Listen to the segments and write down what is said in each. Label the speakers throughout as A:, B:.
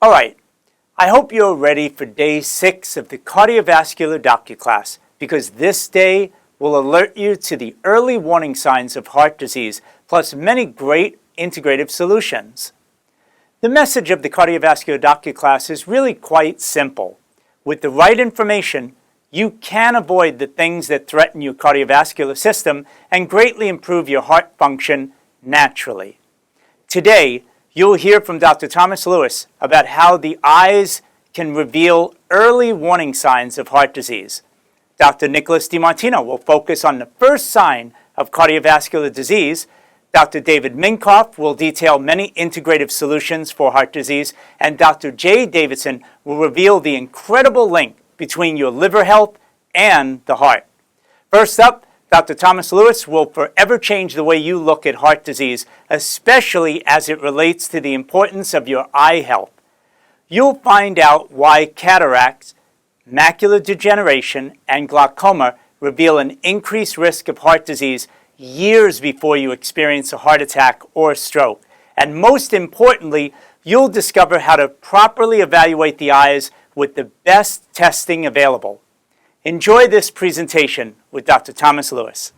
A: All right, I hope you're ready for day 6 of the Cardiovascular docu-class, because this day will alert you to the early warning signs of heart disease, plus many great integrative solutions. The message of the Cardiovascular docu-class is really quite simple. With the right information, you can avoid the things that threaten your cardiovascular system and greatly improve your heart function naturally. Today, you'll hear from Dr. Thomas Lewis about how the eyes can reveal early warning signs of heart disease. Dr. Nicholas DiMartino will focus on the first sign of cardiovascular disease. Dr. David Minkoff will detail many integrative solutions for heart disease, and Dr. Jay Davidson will reveal the incredible link between your liver health and the heart. First up, Dr. Thomas Lewis will forever change the way you look at heart disease, especially as it relates to the importance of your eye health. You'll find out why cataracts, macular degeneration, and glaucoma reveal an increased risk of heart disease years before you experience a heart attack or stroke. And most importantly, you'll discover how to properly evaluate the eyes with the best testing available. Enjoy this presentation with Dr. Thomas Lewis.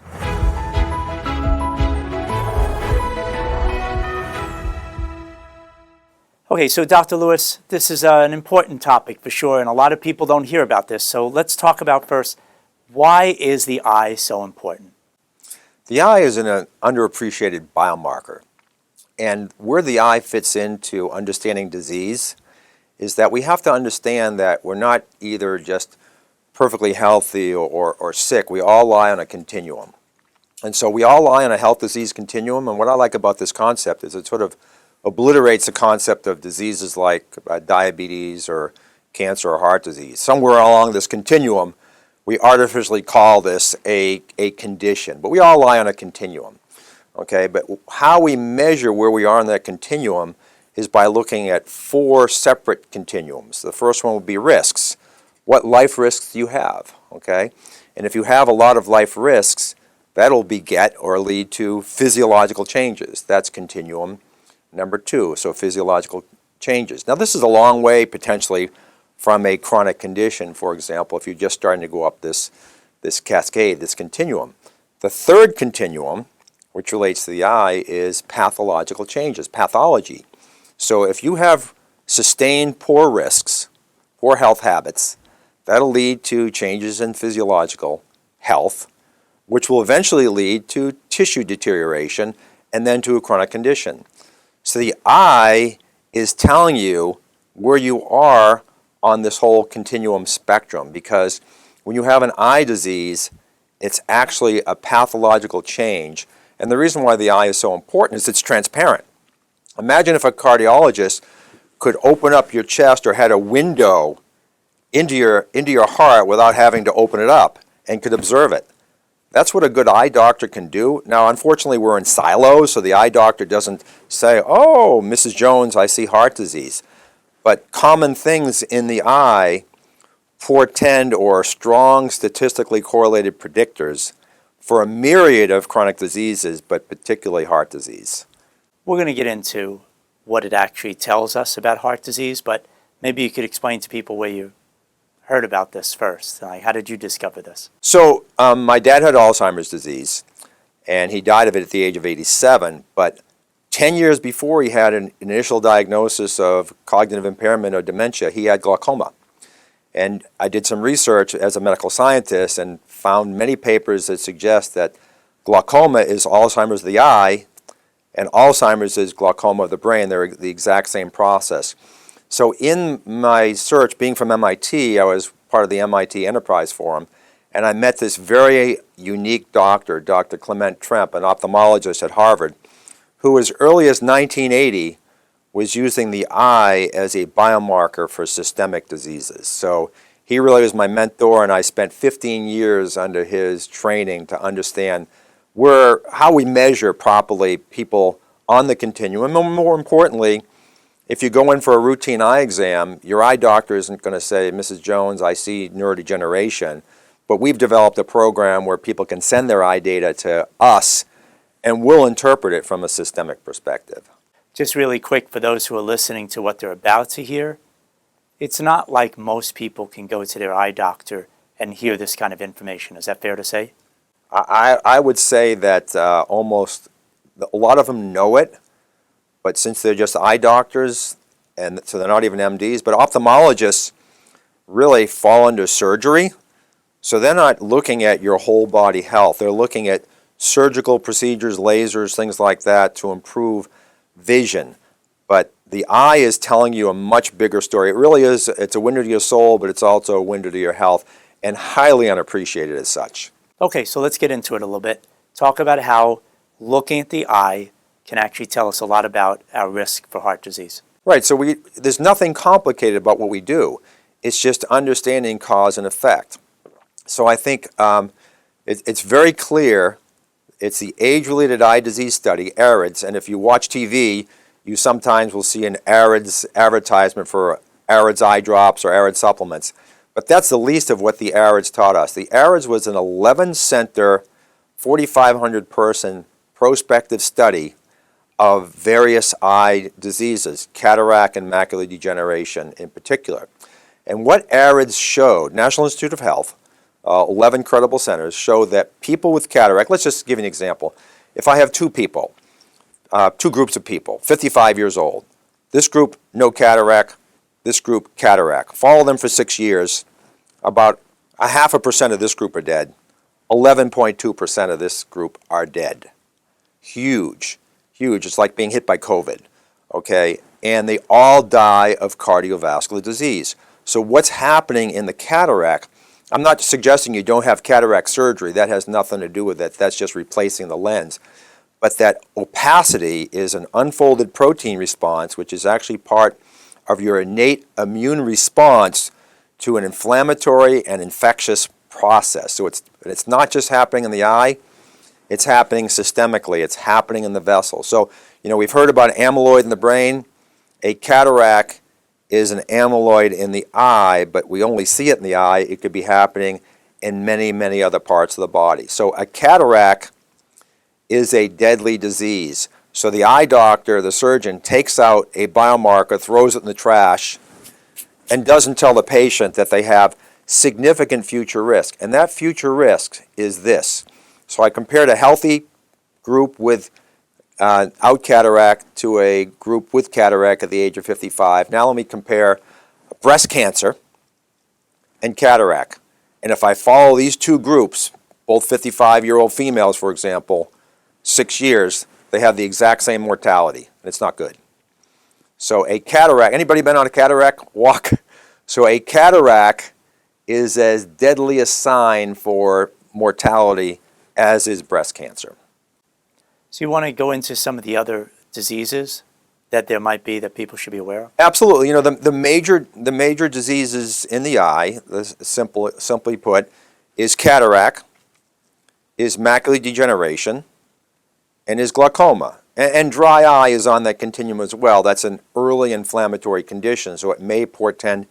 A: Okay, so Dr. Lewis, this is an important topic for sure, and a lot of people don't hear about this. So let's talk about first, why is the eye so important?
B: The eye is an underappreciated biomarker. And where the eye fits into understanding disease is that we have to understand that we're not either just perfectly healthy or sick. We all lie on a continuum. And so we all lie on a health-disease continuum. And what I like about this concept is it sort of obliterates the concept of diseases like diabetes or cancer or heart disease. Somewhere along this continuum, we artificially call this a condition. But we all lie on a continuum. Okay, but how we measure where we are on that continuum is by looking at 4 separate continuums. The first one would be risks. What life risks do you have? Okay, and if you have a lot of life risks, that'll beget or lead to physiological changes. That's continuum number 2, so physiological changes. Now this is a long way potentially from a chronic condition, for example, if you're just starting to go up this cascade, this continuum. The third continuum, which relates to the eye, is pathological changes, pathology. So if you have sustained poor risks, poor health habits, that'll lead to changes in physiological health, which will eventually lead to tissue deterioration and then to a chronic condition. So the eye is telling you where you are on this whole continuum spectrum, because when you have an eye disease, it's actually a pathological change. And the reason why the eye is so important is it's transparent. Imagine if a cardiologist could open up your chest or had a window into your heart without having to open it up and could observe it. That's what a good eye doctor can do. Now, unfortunately, we're in silos, so the eye doctor doesn't say, "Oh, Mrs. Jones, I see heart disease." But common things in the eye portend or are strong statistically correlated predictors for a myriad of chronic diseases, but particularly heart disease.
A: We're going to get into what it actually tells us about heart disease, but maybe you could explain to people where you heard about this first. How did you discover this?
B: So my dad had Alzheimer's disease, and he died of it at the age of 87, but 10 years before he had an initial diagnosis of cognitive impairment or dementia, he had glaucoma. And I did some research as a medical scientist and found many papers that suggest that glaucoma is Alzheimer's of the eye and Alzheimer's is glaucoma of the brain. They're the exact same process. So in my search, being from MIT, I was part of the MIT Enterprise Forum, and I met this very unique doctor, Dr. Clement Tremp, an ophthalmologist at Harvard, who as early as 1980 was using the eye as a biomarker for systemic diseases. So he really was my mentor, and I spent 15 years under his training to understand how we measure properly people on the continuum. And more importantly, if you go in for a routine eye exam, your eye doctor isn't going to say, "Mrs. Jones, I see neurodegeneration." But we've developed a program where people can send their eye data to us, and we'll interpret it from a systemic perspective.
A: Just really quick for those who are listening to what they're about to hear, it's not like most people can go to their eye doctor and hear this kind of information. Is that fair to say?
B: I would say that almost a lot of them know it, but since they're just eye doctors, and so they're not even MDs, but ophthalmologists really fall under surgery. So they're not looking at your whole body health. They're looking at surgical procedures, lasers, things like that to improve vision. But the eye is telling you a much bigger story. It really is. It's a window to your soul, but it's also a window to your health, and highly unappreciated as such.
A: Okay, so let's get into it a little bit. Talk about how looking at the eye can actually tell us a lot about our risk for heart disease.
B: Right, so there's nothing complicated about what we do. It's just understanding cause and effect. So I think it's very clear. It's the age-related eye disease study, AREDS, and if you watch TV, you sometimes will see an AREDS advertisement for AREDS eye drops or AREDS supplements. But that's the least of what the AREDS taught us. The AREDS was an 11-center, 4,500-person prospective study of various eye diseases, cataract and macular degeneration in particular. And what AREDS showed, National Institute of Health, 11 credible centers, showed that people with cataract, let's just give you an example. If I have two people, two groups of people, 55 years old, this group, no cataract, this group, cataract. Follow them for 6 years, about 0.5% of this group are dead. 11.2% of this group are dead. Huge, huge. It's like being hit by COVID, okay? And they all die of cardiovascular disease. So what's happening in the cataract, I'm not suggesting you don't have cataract surgery. That has nothing to do with it. That's just replacing the lens. But that opacity is an unfolded protein response, which is actually part of your innate immune response to an inflammatory and infectious process. So it's not just happening in the eye, it's happening systemically, it's happening in the vessel. So, we've heard about amyloid in the brain. A cataract is an amyloid in the eye, but we only see it in the eye. It could be happening in many, many other parts of the body. So a cataract is a deadly disease. So the eye doctor, the surgeon, takes out a biomarker, throws it in the trash, and doesn't tell the patient that they have significant future risk. And that future risk is this. So I compared a healthy group with out cataract to a group with cataract at the age of 55. Now let me compare breast cancer and cataract. And if I follow these two groups, both 55-year-old females, for example, 6 years, they have the exact same mortality. And it's not good. So a cataract, anybody been on a cataract walk? So a cataract is as deadly a sign for mortality as is breast cancer.
A: So you want to go into some of the other diseases that there might be that people should be aware of?
B: Absolutely. The major diseases in the eye, simply put, is cataract, is macular degeneration, and is glaucoma. And dry eye is on that continuum as well. That's an early inflammatory condition, so it may portend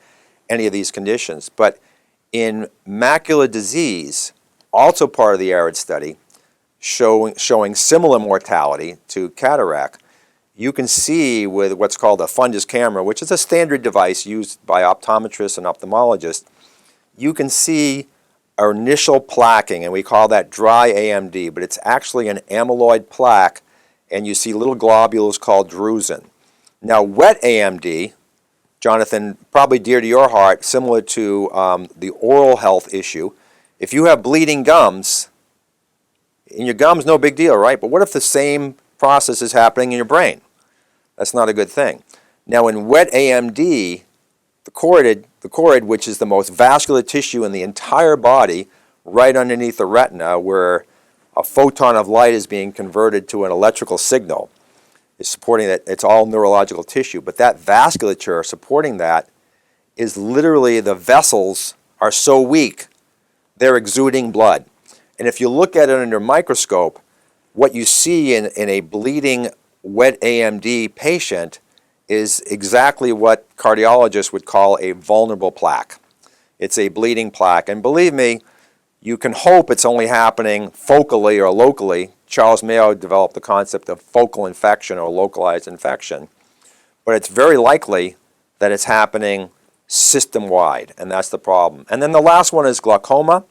B: any of these conditions. But in macular disease, also part of the AREDS study, showing similar mortality to cataract, you can see with what's called a fundus camera, which is a standard device used by optometrists and ophthalmologists, you can see an initial plaquing, and we call that dry AMD, but it's actually an amyloid plaque, and you see little globules called drusen. Now, wet AMD, Jonathan, probably dear to your heart, similar to the oral health issue. If you have bleeding gums, in your gums, no big deal, right? But what if the same process is happening in your brain? That's not a good thing. Now, in wet AMD, the choroid, which is the most vascular tissue in the entire body, right underneath the retina, where a photon of light is being converted to an electrical signal, is supporting that. It's all neurological tissue. But that vasculature supporting that is literally, the vessels are so weak, they're exuding blood. And if you look at it under a microscope, what you see in a bleeding wet AMD patient is exactly what cardiologists would call a vulnerable plaque. It's a bleeding plaque. And believe me, you can hope it's only happening focally or locally, Charles Mayo developed the concept of focal infection or localized infection, but it's very likely that it's happening system-wide, and that's the problem. And then the last one is glaucoma.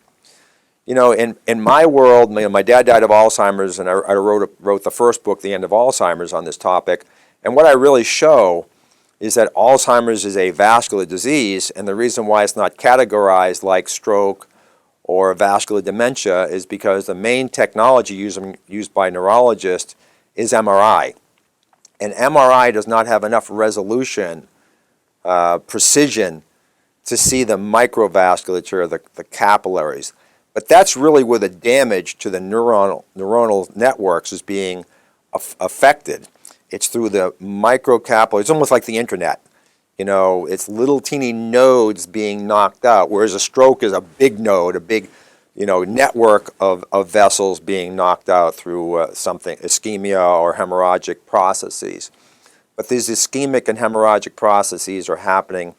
B: You know, in my world, my dad died of Alzheimer's, and I wrote the first book, The End of Alzheimer's, on this topic. And what I really show is that Alzheimer's is a vascular disease, and the reason why it's not categorized like stroke or vascular dementia is because the main technology used by neurologists is MRI. And MRI does not have enough resolution, precision, to see the microvasculature, the capillaries. But that's really where the damage to the neuronal networks is being affected. It's through the microcapillaries. It's almost like the internet. You know, it's little teeny nodes being knocked out, whereas a stroke is a big node, a big, network of vessels being knocked out through something, ischemia or hemorrhagic processes. But these ischemic and hemorrhagic processes are happening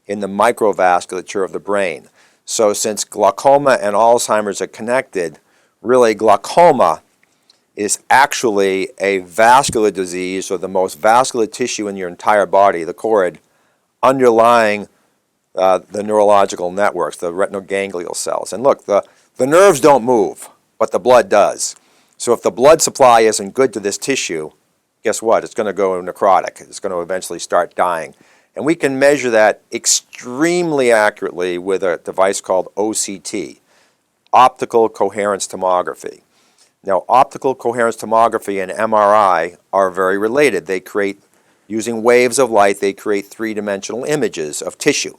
B: in the microvasculature of the brain. So since glaucoma and Alzheimer's are connected, really glaucoma is actually a vascular disease, or the most vascular tissue in your entire body, the cord, underlying the neurological networks, the retinal ganglial cells. And look, the nerves don't move, but the blood does. So if the blood supply isn't good to this tissue, guess what? It's going to go necrotic. It's going to eventually start dying. And we can measure that extremely accurately with a device called OCT, Optical Coherence Tomography. Now, optical coherence tomography and MRI are very related. They create, using waves of light, they create three-dimensional images of tissue.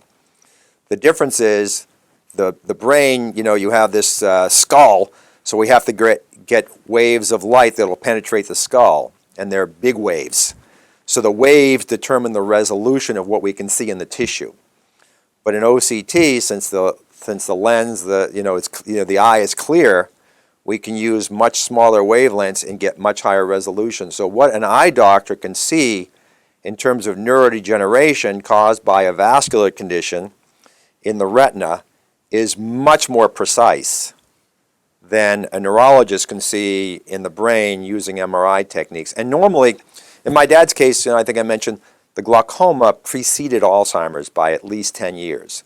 B: The difference is the brain, you have this skull, so we have to get waves of light that will penetrate the skull, and they're big waves. So the waves determine the resolution of what we can see in the tissue. But in OCT, since the lens, the eye is clear, we can use much smaller wavelengths and get much higher resolution. So what an eye doctor can see in terms of neurodegeneration caused by a vascular condition in the retina is much more precise than a neurologist can see in the brain using MRI techniques. And normally, in my dad's case, I think I mentioned the glaucoma preceded Alzheimer's by at least 10 years.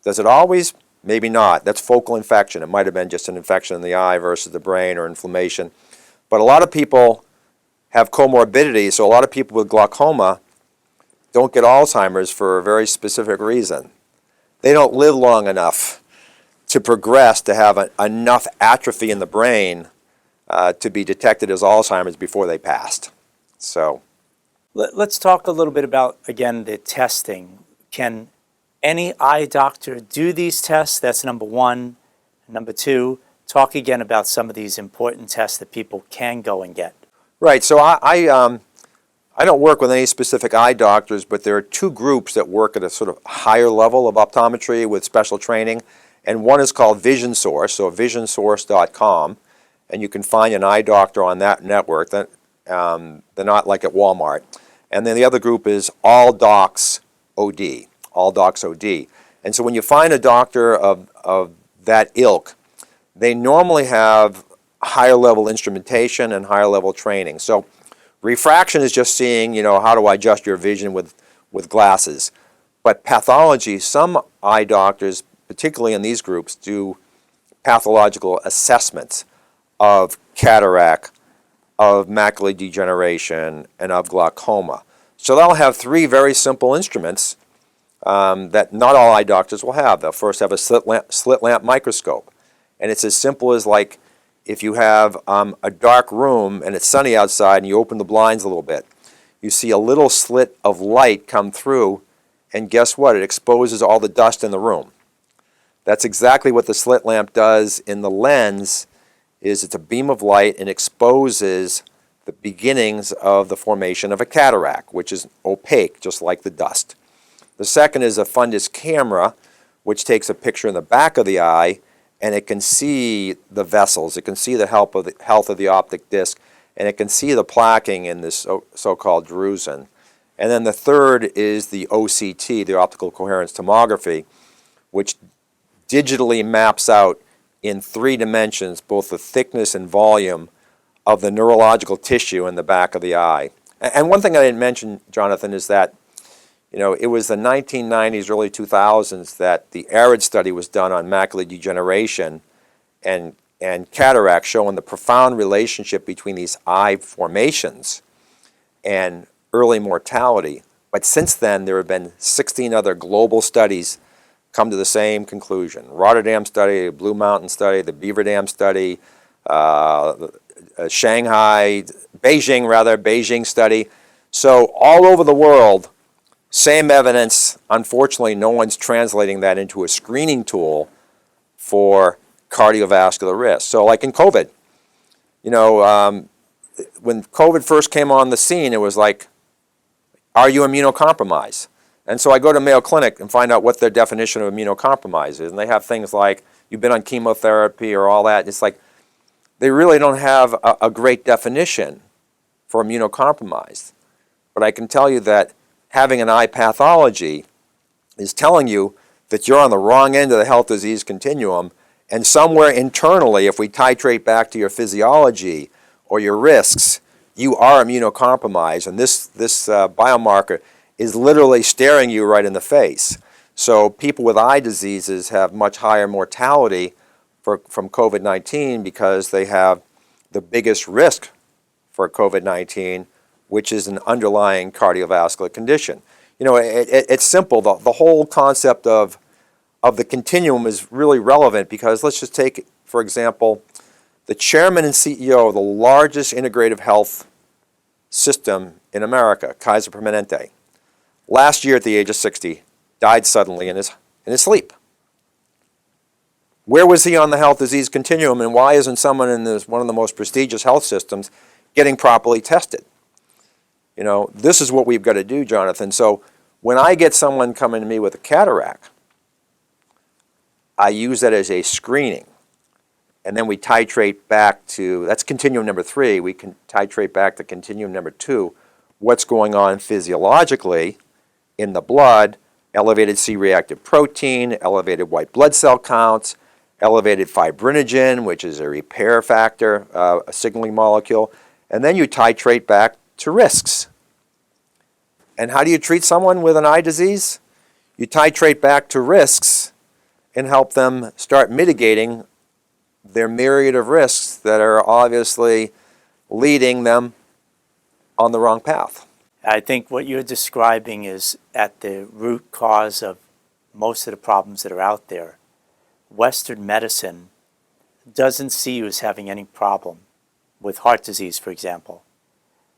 B: Does it always? Maybe not. That's focal infection. It might have been just an infection in the eye versus the brain or inflammation. But a lot of people have comorbidities, so a lot of people with glaucoma don't get Alzheimer's for a very specific reason. They don't live long enough to progress to have enough atrophy in the brain to be detected as Alzheimer's before they passed. So,
A: let's talk a little bit about, again, the testing. Can any eye doctor do these tests? That's number one. Number two, talk again about some of these important tests that people can go and get.
B: Right. So I don't work with any specific eye doctors, but there are two groups that work at a sort of higher level of optometry with special training. And one is called Vision Source, so visionsource.com. And you can find an eye doctor on that network. They're not like at Walmart. And then the other group is All Docs OD. All Docs OD. And so when you find a doctor of that ilk, they normally have higher level instrumentation and higher level training. So refraction is just seeing, how do I adjust your vision with glasses. But pathology, some eye doctors, particularly in these groups, do pathological assessments of cataract, of macular degeneration, and of glaucoma. So they'll have three very simple instruments that not all eye doctors will have. They'll first have a slit lamp microscope. And it's as simple as like if you have a dark room and it's sunny outside and you open the blinds a little bit, you see a little slit of light come through, and guess what? It exposes all the dust in the room. That's exactly what the slit lamp does in the lens. Is it's a beam of light and exposes the beginnings of the formation of a cataract, which is opaque, just like the dust. The second is a fundus camera, which takes a picture in the back of the eye, and it can see the vessels. It can see the health of the optic disc, and it can see the plaquing in this so-called drusen. And then the third is the OCT, the optical coherence tomography, which digitally maps out in 3 dimensions both the thickness and volume of the neurological tissue in the back of the eye. And one thing I didn't mention, Jonathan, is that it was the 1990s, early 2000s that the ARID study was done on macular degeneration and cataract, showing the profound relationship between these eye formations and early mortality. But since then, there have been 16 other global studies come to the same conclusion. Rotterdam study, Blue Mountain study, the Beaver Dam study, Beijing study. So all over the world, same evidence. Unfortunately, no one's translating that into a screening tool for cardiovascular risk. So like in COVID, when COVID first came on the scene, it was like, are you immunocompromised? And so I go to Mayo Clinic and find out what their definition of immunocompromised is. And they have things like, you've been on chemotherapy or all that. It's like, they really don't have a great definition for immunocompromised. But I can tell you that having an eye pathology is telling you that you're on the wrong end of the health disease continuum, and somewhere internally, if we titrate back to your physiology or your risks, you are immunocompromised, and this biomarker is literally staring you right in the face. So people with eye diseases have much higher mortality from COVID-19 because they have the biggest risk for COVID-19, which is an underlying cardiovascular condition. It's simple. The whole concept of the continuum is really relevant because let's just take, for example, the chairman and CEO of the largest integrative health system in America, Kaiser Permanente, last year at the age of 60, died suddenly in his sleep. Where was he on the health disease continuum, and why isn't someone in one of the most prestigious health systems getting properly tested? This is what we've got to do, Jonathan. So when I get someone coming to me with a cataract, I use that as a screening. And then we titrate back to, that's continuum number 3, we can titrate back to continuum number 2, what's going on physiologically in the blood, elevated C-reactive protein, elevated white blood cell counts, elevated fibrinogen, which is a repair factor, a signaling molecule, and then you titrate back to risks. And how do you treat someone with an eye disease? You titrate back to risks and help them start mitigating their myriad of risks that are obviously leading them on the wrong path.
A: I think what you're describing is at the root cause of most of the problems that are out there. Western medicine doesn't see you as having any problem with heart disease, for example,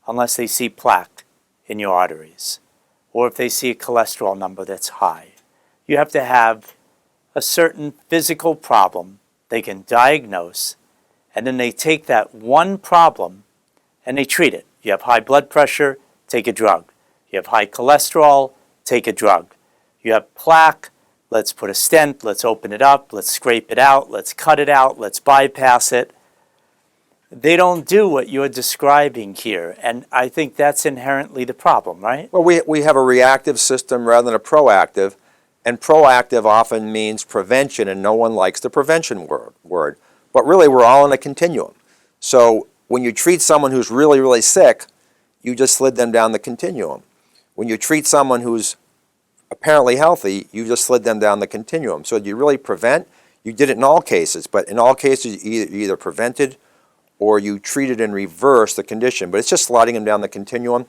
A: unless they see plaque in your arteries, or if they see a cholesterol number that's high. You have to have a certain physical problem they can diagnose, and then they take that one problem and they treat it. You have high blood pressure, take a drug. You have high cholesterol, take a drug. You have plaque, let's put a stent, let's open it up, let's scrape it out, let's cut it out, let's bypass it. They don't do what you're describing here, and I think that's inherently the problem, right?
B: Well, we have a reactive system rather than a proactive, and proactive often means prevention, and no one likes the prevention word. But really, we're all in a continuum. So when you treat someone who's really, really sick, you just slid them down the continuum. When you treat someone who's apparently healthy, you just slid them down the continuum. So do you really prevent? You did it in all cases, but in all cases, you either prevented or you treated and reversed the condition. But it's just sliding them down the continuum.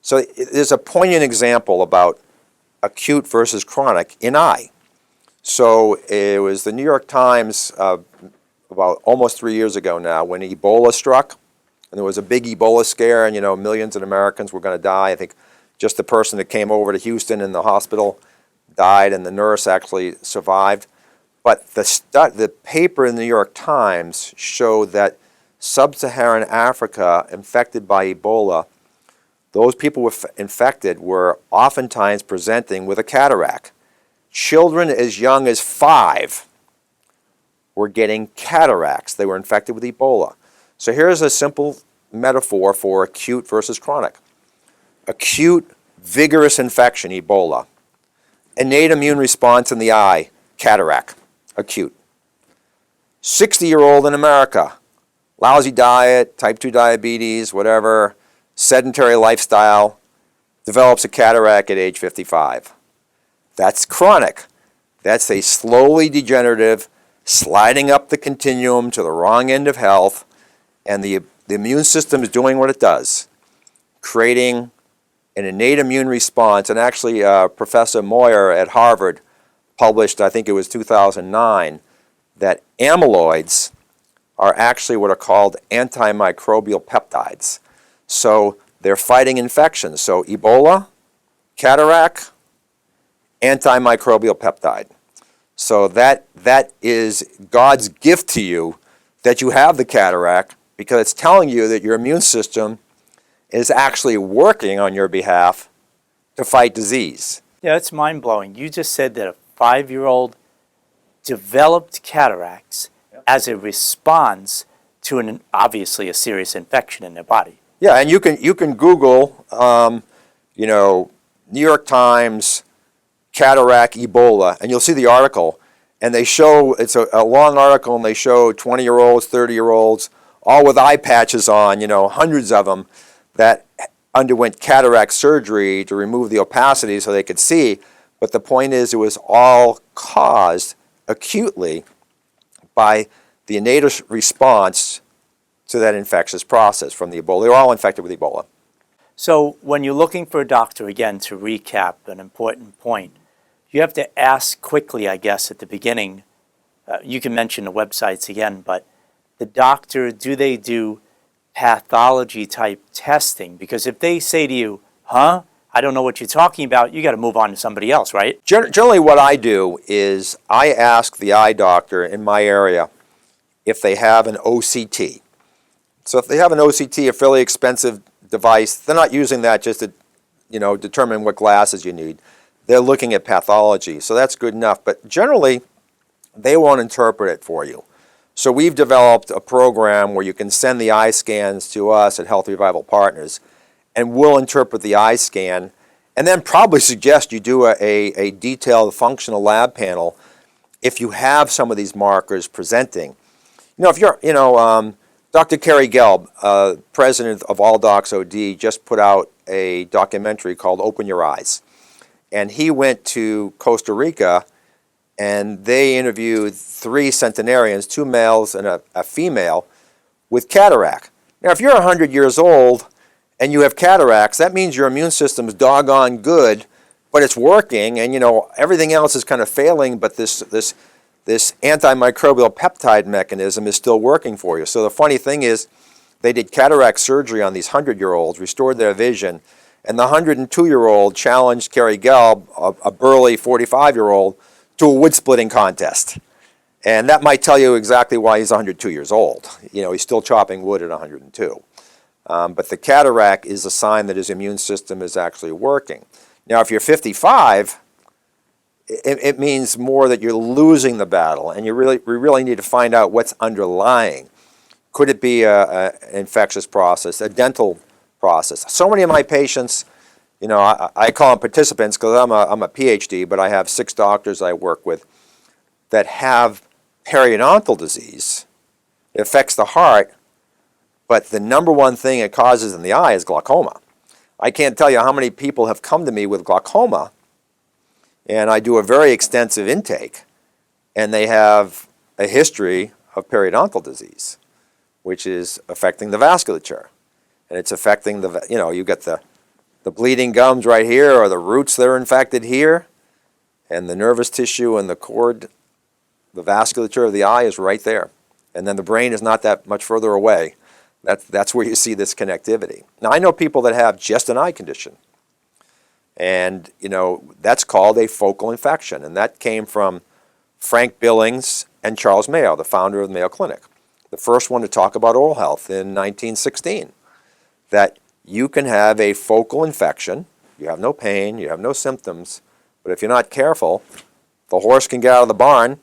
B: So there's a poignant example about acute versus chronic in eye. So it was the New York Times about almost 3 years ago now when Ebola struck. And there was a big Ebola scare, and millions of Americans were going to die. I think just the person that came over to Houston in the hospital died, and the nurse actually survived. But the paper in the New York Times showed that sub-Saharan Africa infected by Ebola, those people who were infected were oftentimes presenting with a cataract. Children as young as 5 were getting cataracts. They were infected with Ebola. So here's a simple metaphor for acute versus chronic. Acute, vigorous infection, Ebola. Innate immune response in the eye, cataract, acute. 60-year-old in America, lousy diet, type 2 diabetes, whatever, sedentary lifestyle, develops a cataract at age 55. That's chronic. That's a slowly degenerative, sliding up the continuum to the wrong end of health, and the immune system is doing what it does, creating an innate immune response. And actually, Professor Moyer at Harvard published, I think it was 2009, that amyloids are actually what are called antimicrobial peptides. So they're fighting infections. So Ebola, cataract, antimicrobial peptide. So that is God's gift to you, that you have the cataract, because it's telling you that your immune system is actually working on your behalf to fight disease.
A: Yeah, it's mind-blowing. You just said that a 5-year-old developed cataracts as a response to obviously a serious infection in their body.
B: Yeah, and you can Google, New York Times, cataract, Ebola, and you'll see the article. And they show, it's a long article, and they show 20-year-olds, 30-year-olds, all with eye patches on, hundreds of them, that underwent cataract surgery to remove the opacity so they could see. But the point is, it was all caused acutely by the innate response to that infectious process from the Ebola. They were all infected with Ebola.
A: So when you're looking for a doctor, again, to recap an important point, you have to ask quickly, I guess, at the beginning. You can mention the websites again, but the doctor, do they do pathology type testing? Because if they say to you, I don't know what you're talking about, you got to move on to somebody else, right?
B: Generally what I do is I ask the eye doctor in my area if they have an OCT. So if they have an OCT, a fairly expensive device, they're not using that just to determine what glasses you need. They're looking at pathology, so that's good enough. But generally, they won't interpret it for you. So we've developed a program where you can send the eye scans to us at Health Revival Partners, and we'll interpret the eye scan, and then probably suggest you do a detailed functional lab panel if you have some of these markers presenting. If you're, Dr. Kerry Gelb, president of All Docs OD, just put out a documentary called Open Your Eyes. And he went to Costa Rica, and they interviewed 3 centenarians, 2 males and a female, with cataract. Now, if you're 100 years old and you have cataracts, that means your immune system's doggone good, but it's working, and everything else is kind of failing, but this antimicrobial peptide mechanism is still working for you. So the funny thing is, they did cataract surgery on these 100-year-olds, restored their vision, and the 102-year-old challenged Kerry Gelb, a burly 45-year-old, to a wood-splitting contest. And that might tell you exactly why he's 102 years old. He's still chopping wood at 102. But the cataract is a sign that his immune system is actually working. Now, if you're 55, it means more that you're losing the battle, and we really need to find out what's underlying. Could it be an infectious process, a dental process? So many of my patients, I call them participants because I'm a PhD, but I have 6 doctors I work with that have periodontal disease. It affects the heart, but the number one thing it causes in the eye is glaucoma. I can't tell you how many people have come to me with glaucoma, and I do a very extensive intake, and they have a history of periodontal disease, which is affecting the vasculature. And it's affecting you get the bleeding gums right here, or the roots that are infected here, and the nervous tissue and the cord, the vasculature of the eye is right there. And then the brain is not that much further away. That's where you see this connectivity. Now, I know people that have just an eye condition, and that's called a focal infection, and that came from Frank Billings and Charles Mayo, the founder of the Mayo Clinic, the first one to talk about oral health in 1916, that you can have a focal infection, you have no pain, you have no symptoms, but if you're not careful, the horse can get out of the barn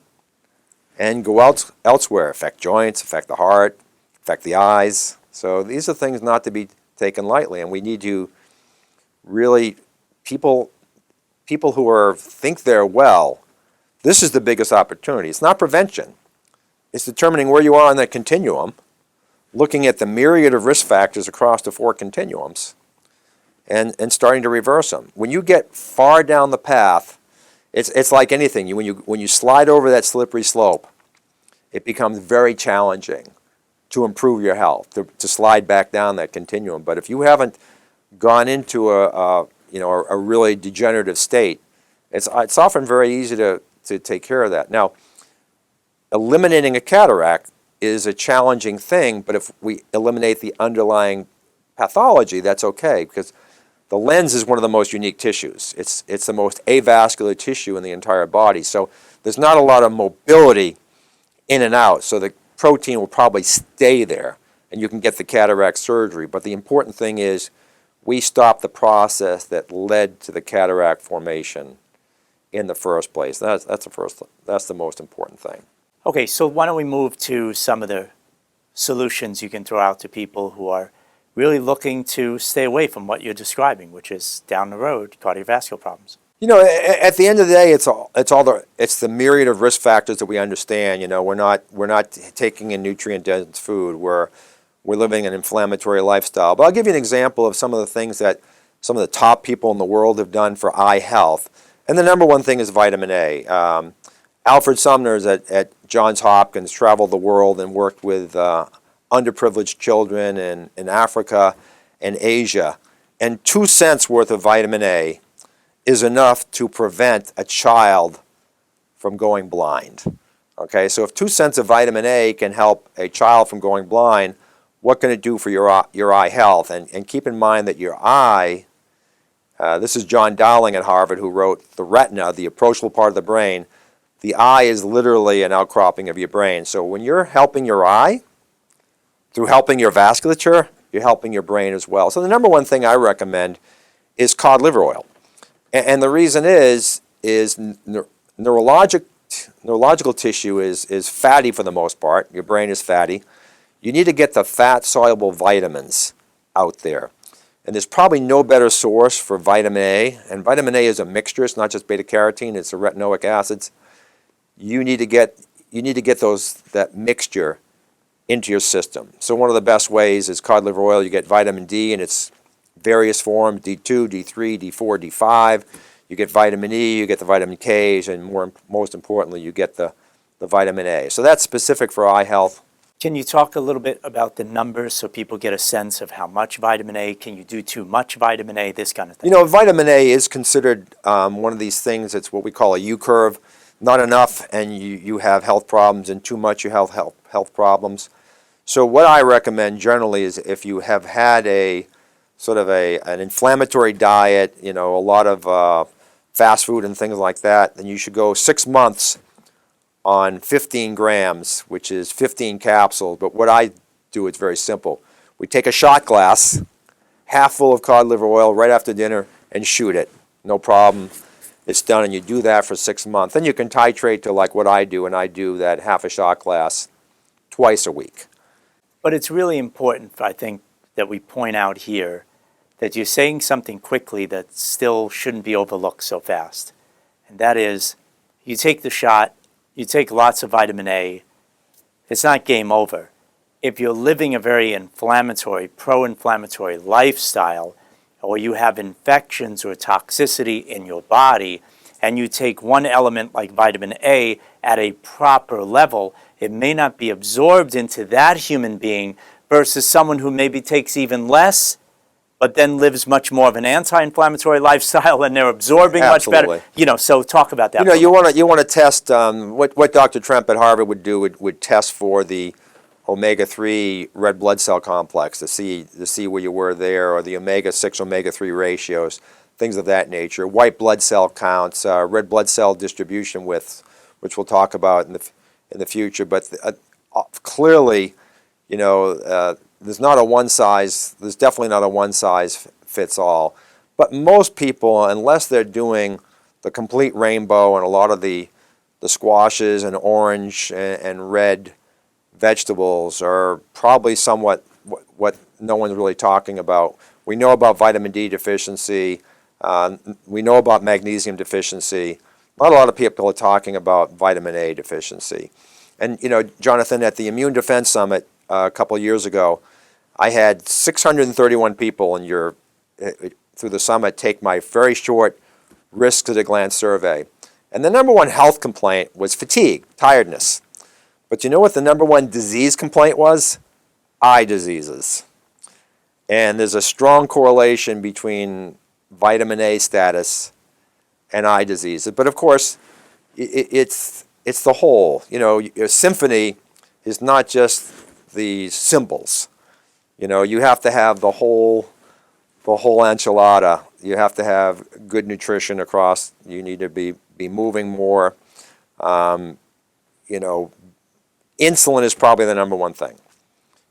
B: and go elsewhere, affect joints, affect the heart, affect the eyes. So these are things not to be taken lightly, and we need to really, people who think they're well, this is the biggest opportunity. It's not prevention. It's determining where you are on that continuum looking at the myriad of risk factors across the 4 continuums and starting to reverse them. When you get far down the path, it's like anything. When you slide over that slippery slope, it becomes very challenging to improve your health, to slide back down that continuum. But if you haven't gone into a really degenerative state, it's often very easy to take care of that. Now, eliminating a cataract is a challenging thing, but if we eliminate the underlying pathology, that's okay, because the lens is one of the most unique tissues. It's the most avascular tissue in the entire body, so there's not a lot of mobility in and out, so the protein will probably stay there, and you can get the cataract surgery. But the important thing is we stop the process that led to the cataract formation in the first place. That's the most important thing.
A: Okay, so why don't we move to some of the solutions you can throw out to people who are really looking to stay away from what you're describing, which is down the road cardiovascular problems.
B: At the end of the day, it's the myriad of risk factors that we understand. We're not taking in nutrient-dense food. We're living an inflammatory lifestyle. But I'll give you an example of some of the things that some of the top people in the world have done for eye health. And the number one thing is vitamin A. Alfred Sumner's at Johns Hopkins traveled the world and worked with underprivileged children in Africa and Asia. And 2 cents worth of vitamin A is enough to prevent a child from going blind. Okay, so if 2 cents of vitamin A can help a child from going blind, what can it do for your eye health? And keep in mind that your eye, this is John Dowling at Harvard who wrote the retina, the approachable part of the brain. The eye is literally an outcropping of your brain. So when you're helping your eye, through helping your vasculature, you're helping your brain as well. So the number one thing I recommend is cod liver oil. And the reason is neurological tissue is fatty for the most part. Your brain is fatty. You need to get the fat-soluble vitamins out there. And there's probably no better source for vitamin A. And vitamin A is a mixture. It's not just beta-carotene. It's the retinoic acids. You need to get that mixture into your system. So one of the best ways is cod liver oil. You get vitamin D in its various forms, D2, D3, D4, D5. You get vitamin E, you get the vitamin Ks, and most importantly, you get the vitamin A. So that's specific for eye health.
A: Can you talk a little bit about the numbers so people get a sense of how much vitamin A? Can you do too much vitamin A, this kind of thing?
B: Vitamin A is considered one of these things. It's what we call a U-curve. Not enough and you have health problems, and too much you have health problems. So what I recommend generally is if you have had an inflammatory diet, a lot of fast food and things like that, then you should go 6 months on 15 grams, which is 15 capsules. But what I do, it's very simple. We take a shot glass, half full of cod liver oil right after dinner, and shoot it. No problem. It's done, and you do that for 6 months. Then you can titrate to like what I do, and I do that half a shot glass twice a week.
A: But it's really important, I think, that we point out here that you're saying something quickly that still shouldn't be overlooked so fast. And that is, you take the shot, you take lots of vitamin A, it's not game over. If you're living a very inflammatory, pro-inflammatory lifestyle, or you have infections or toxicity in your body, and you take one element like vitamin A at a proper level, it may not be absorbed into that human being versus someone who maybe takes even less, but then lives much more of an anti-inflammatory lifestyle, and they're absorbing
B: Absolutely.
A: much better. So talk about that.
B: You want to test what Dr. Tremp at Harvard would do would test for the omega-3 red blood cell complex to see where you were there, or the omega-6 omega-3 ratios, things of that nature. White blood cell counts, red blood cell distribution widths, which we'll talk about in the future. But clearly, there's definitely not a one size fits all. But most people, unless they're doing the complete rainbow and a lot of the squashes and orange and red vegetables, are probably somewhat what no one's really talking about. We know about vitamin D deficiency. We know about magnesium deficiency. Not a lot of people are talking about vitamin A deficiency. And Jonathan, at the Immune Defense Summit a couple of years ago, I had 631 people through the summit take my very short risk at a glance survey. And the number one health complaint was fatigue, tiredness. But you know what the number one disease complaint was? Eye diseases. And there's a strong correlation between vitamin A status and eye diseases. But of course, it's the whole. You know, a symphony is not just the cymbals. You know, you have to have the whole enchilada. You have to have good nutrition across. You need to be moving more. You know, insulin is probably the number one thing.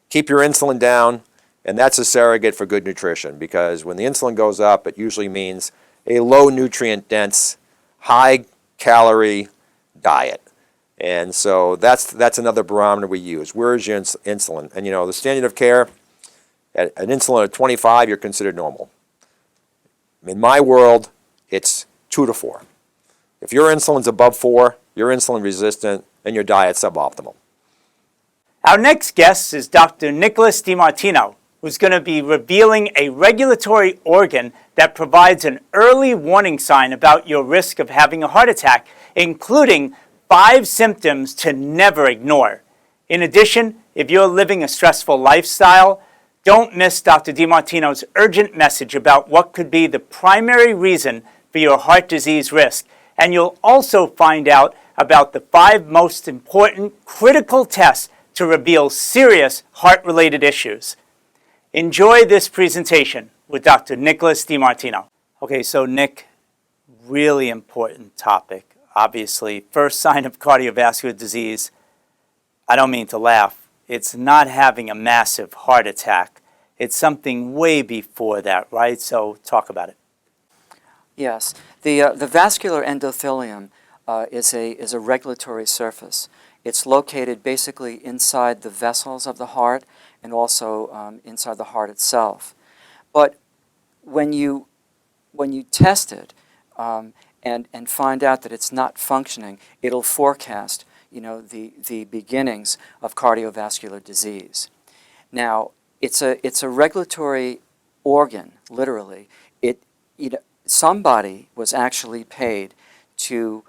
B: Keep your insulin down, and that's a surrogate for good nutrition, because when the insulin goes up, it usually means a low nutrient dense, high calorie diet. And so that's another barometer we use. Where is your insulin? And you know, the standard of care, at an insulin of 25, you're considered normal. In my world, it's 2 to 4. If your insulin's above 4, you're insulin resistant and your diet's suboptimal.
A: Our next guest is Dr. Nicholas DiMartino, who's going to be revealing a regulatory organ that provides an early warning sign about your risk of having a heart attack, including 5 symptoms to never ignore. In addition, if you're living a stressful lifestyle, don't miss Dr. DiMartino's urgent message about what could be the primary reason for your heart disease risk. And you'll also find out about the 5 most important critical tests to reveal serious heart-related issues. Enjoy this presentation with Dr. Nicholas DiMartino. Okay, so Nick, really important topic. Obviously, first sign of cardiovascular disease, I don't mean to laugh, it's not having a massive heart attack. It's something way before that, right? So talk about it.
C: Yes. The vascular endothelium is a regulatory surface. It's located basically inside the vessels of the heart and also inside the heart itself. But when you test it and find out that it's not functioning, it'll forecast, you know, the beginnings of cardiovascular disease. Now, it's a regulatory organ, literally. Somebody was actually paid to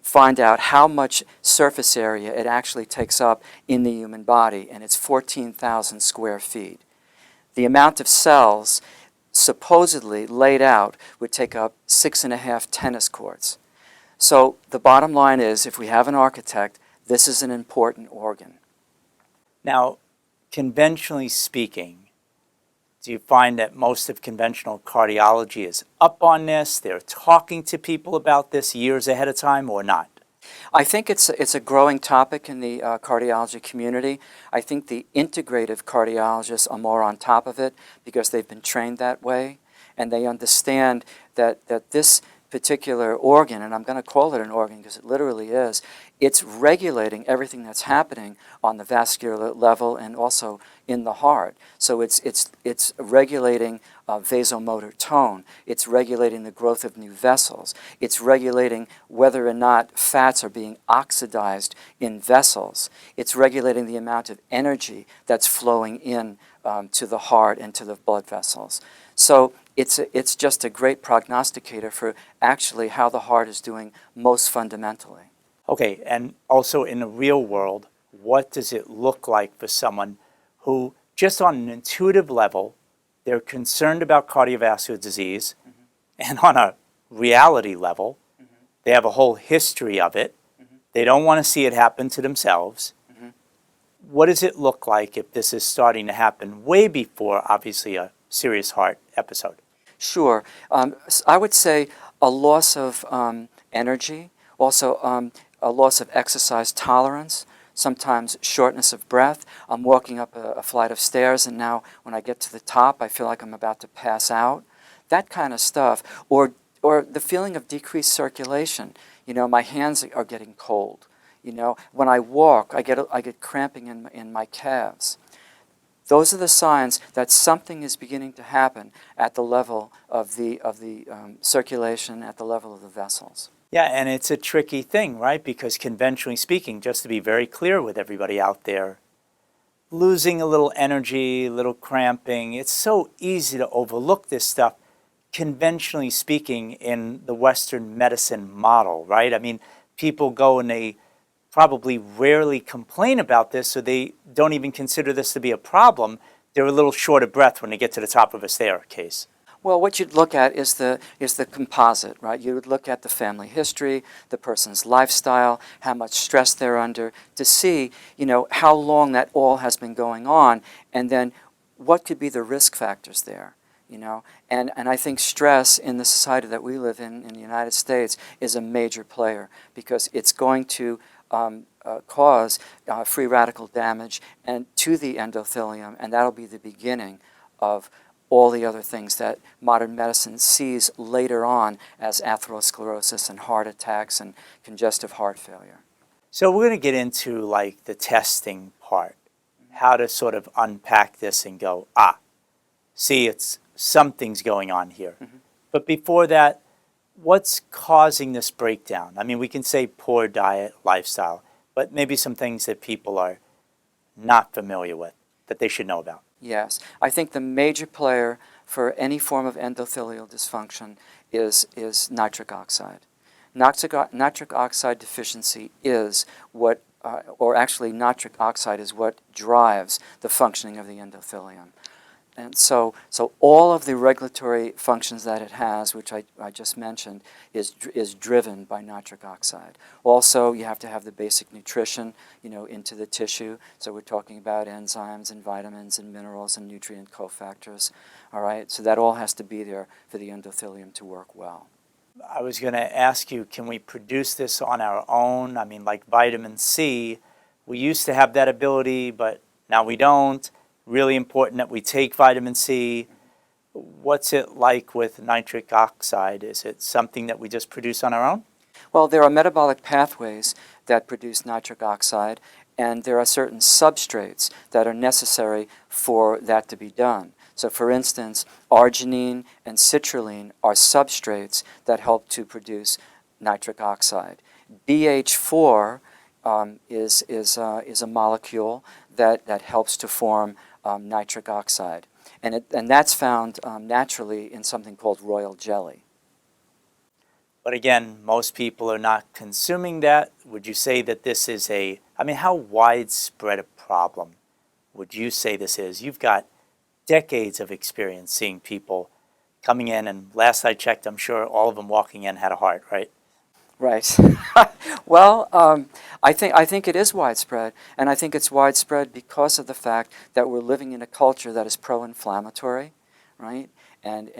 C: find out how much surface area it actually takes up in the human body, and it's 14,000 square feet. The amount of cells supposedly laid out would take up 6.5 tennis courts. So the bottom line is, if we have an architect, this is an important organ.
A: Now, conventionally speaking, do you find that most of conventional cardiology is up on this? They're talking to people about this years ahead of time, or not?
C: I think it's a growing topic in the cardiology community. I think the integrative cardiologists are more on top of it because they've been trained that way, and they understand that this particular organ, and I'm going to call it an organ because it literally is, it's regulating everything that's happening on the vascular level and also in the heart. So it's regulating vasomotor tone. It's regulating the growth of new vessels. It's regulating whether or not fats are being oxidized in vessels. It's regulating the amount of energy that's flowing in to the heart and to the blood vessels. So it's just a great prognosticator for actually how the heart is doing most fundamentally.
A: Okay, and also in the real world, what does it look like for someone who, just on an intuitive level, they're concerned about cardiovascular disease, and on a reality level, they have a whole history of it. They don't want to see it happen to themselves. What does it look like if this is starting to happen way before, obviously, a serious heart episode?
C: Sure. I would say a loss of energy, also a loss of exercise tolerance, sometimes shortness of breath. I'm walking up a flight of stairs, and now when I get to the top, I feel like I'm about to pass out. That kind of stuff. Or the feeling of decreased circulation. You know, my hands are getting cold. You know, when I walk, I get cramping in my calves. Those are the signs that something is beginning to happen at the level of the circulation, at the level of the vessels.
A: Yeah, and it's a tricky thing, right? Because conventionally speaking, just to be very clear with everybody out there, losing a little energy, a little cramping. It's so easy to overlook this stuff, conventionally speaking, in the Western medicine model, right? I mean, people go and they probably rarely complain about this, so they don't even consider this to be a problem. They're a little short of breath when they get to the top of a staircase.
C: Well, what you'd look at is the composite, right? You would look at the family history, the person's lifestyle, how much stress they're under, to see, how long that all has been going on, and then what could be the risk factors there, And I think stress in the society that we live in the United States, is a major player, because it's going to cause free radical damage and to the endothelium, and that'll be the beginning of all the other things that modern medicine sees later on as atherosclerosis and heart attacks and congestive heart failure.
A: So we're going to get into like the testing part, how to sort of unpack this and go, see, it's something's going on here. But before that, what's causing this breakdown? I mean, we can say poor diet, lifestyle, but maybe some things that people are not familiar with that they should know about.
C: Yes, I think the major player for any form of endothelial dysfunction is nitric oxide. Nitric oxide deficiency is what, or actually nitric oxide is what drives the functioning of the endothelium. And so all of the regulatory functions that it has, which I just mentioned, is driven by nitric oxide. Also, you have to have the basic nutrition, into the tissue. So we're talking about enzymes and vitamins and minerals and nutrient cofactors. All right, so that all has to be there for the endothelium to work well.
A: I was going to ask you, can we produce this on our own? I mean, like vitamin C, we used to have that ability, but now we don't. Really important that we take vitamin C. What's it like with nitric oxide? Is it something that we just produce on our own?
C: Well, there are metabolic pathways that produce nitric oxide, and there are certain substrates that are necessary for that to be done. So for instance, arginine and citrulline are substrates that help to produce nitric oxide. BH4 is a molecule that helps to form nitric oxide. And that's found naturally in something called royal jelly.
A: But again, most people are not consuming that. Would you say that this is how widespread a problem would you say this is? You've got decades of experience seeing people coming in, and last I checked, I'm sure all of them walking in had a heart, right?
C: Right. Well, I think it is widespread, and I think it's widespread because of the fact that we're living in a culture that is pro-inflammatory, right? And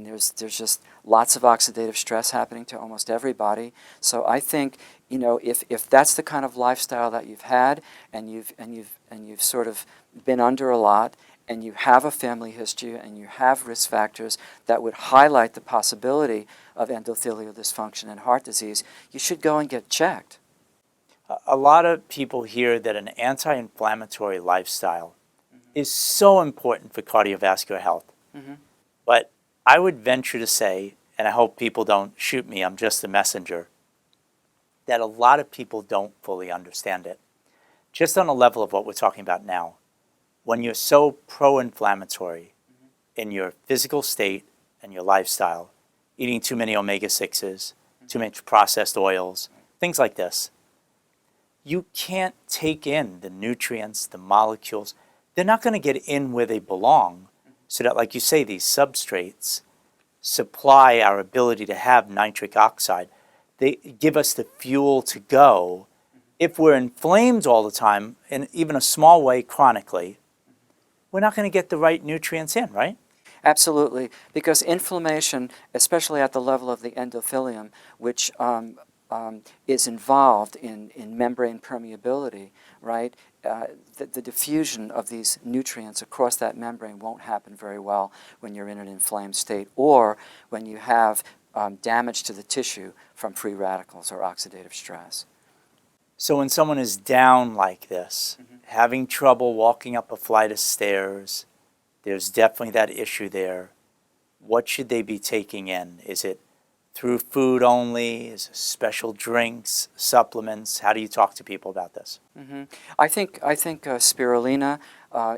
C: there's just lots of oxidative stress happening to almost everybody. So I think, if that's the kind of lifestyle that you've had, and you've sort of been under a lot, and you have a family history, and you have risk factors that would highlight the possibility of endothelial dysfunction and heart disease, you should go and get checked.
A: A lot of people hear that an anti-inflammatory lifestyle is so important for cardiovascular health. But I would venture to say, and I hope people don't shoot me, I'm just a messenger, that a lot of people don't fully understand it. Just on a level of what we're talking about now, when you're so pro-inflammatory in your physical state and your lifestyle, eating too many omega-6s, too much processed oils, things like this, you can't take in the nutrients, the molecules. They're not going to get in where they belong, so that, like you say, these substrates supply our ability to have nitric oxide. They give us the fuel to go. If we're inflamed all the time, in even a small way chronically, we're not going to get the right nutrients in, right?
C: Absolutely, because inflammation, especially at the level of the endothelium, which is involved in membrane permeability, right? The diffusion of these nutrients across that membrane won't happen very well when you're in an inflamed state, or when you have damage to the tissue from free radicals or oxidative stress.
A: So when someone is down like this, having trouble walking up a flight of stairs, there's definitely that issue there. What should they be taking in? Is it through food only? Is it special drinks, supplements? How do you talk to people about this?
C: I think spirulina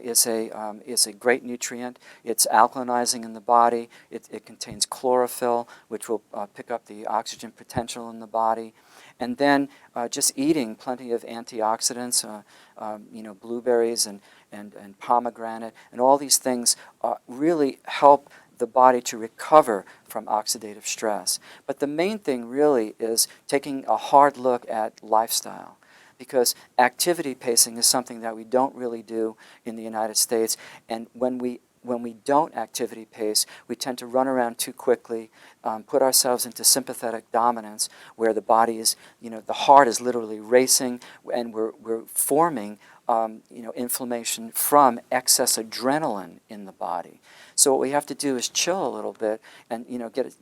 C: is a great nutrient. It's alkalinizing in the body. It contains chlorophyll, which will pick up the oxygen potential in the body. And then just eating plenty of antioxidants, blueberries and pomegranate, and all these things really help the body to recover from oxidative stress. But the main thing really is taking a hard look at lifestyle, because activity pacing is something that we don't really do in the United States. And when we don't activity pace, we tend to run around too quickly, put ourselves into sympathetic dominance, where the body is, the heart is literally racing, and we're forming inflammation from excess adrenaline in the body. So what we have to do is chill a little bit and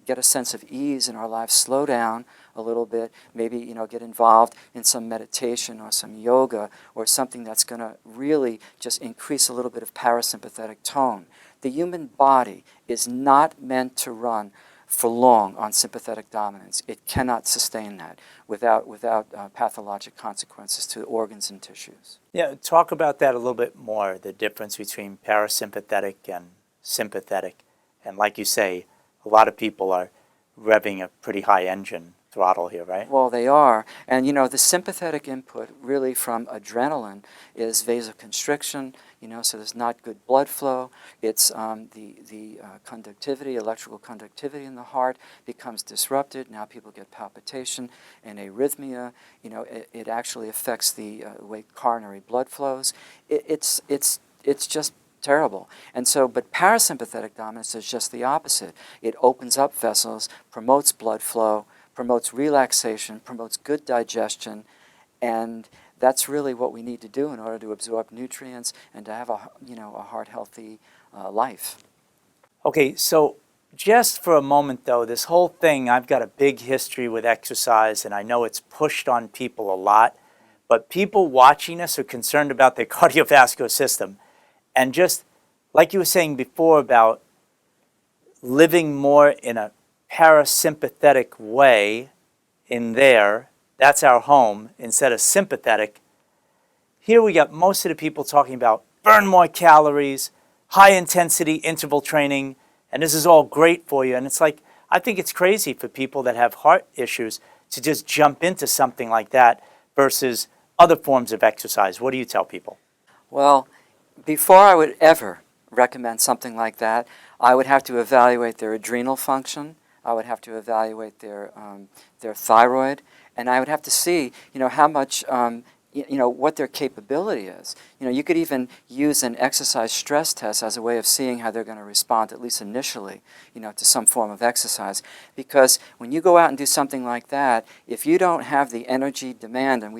C: get a sense of ease in our lives, slow down a little bit, maybe get involved in some meditation or some yoga or something that's going to really just increase a little bit of parasympathetic tone. The human body is not meant to run for long on sympathetic dominance. It cannot sustain that without pathologic consequences to organs and tissues.
A: Yeah, talk about that a little bit more, the difference between parasympathetic and sympathetic. And like you say, a lot of people are revving a pretty high engine throttle here, right?
C: Well, they are. And the sympathetic input really from adrenaline is vasoconstriction, so there's not good blood flow. It's the conductivity, electrical conductivity in the heart becomes disrupted. Now people get palpitation and arrhythmia. It actually affects the way coronary blood flows. It's just terrible. And so, but parasympathetic dominance is just the opposite. It opens up vessels, promotes blood flow, promotes relaxation, promotes good digestion, and that's really what we need to do in order to absorb nutrients and to have a heart-healthy life.
A: Okay, so just for a moment though, this whole thing, I've got a big history with exercise, and I know it's pushed on people a lot, but people watching us are concerned about their cardiovascular system. And just like you were saying before about living more in a parasympathetic way in there, that's our home, instead of sympathetic. Here we got most of the people talking about burn more calories, high intensity interval training, and this is all great for you. And it's like, I think it's crazy for people that have heart issues to just jump into something like that versus other forms of exercise. What do you tell people?
C: Well, before I would ever recommend something like that, I would have to evaluate their adrenal function. I would have to evaluate their thyroid, and I would have to see, how much, what their capability is. You could even use an exercise stress test as a way of seeing how they're going to respond, at least initially, to some form of exercise. Because when you go out and do something like that, if you don't have the energy demand and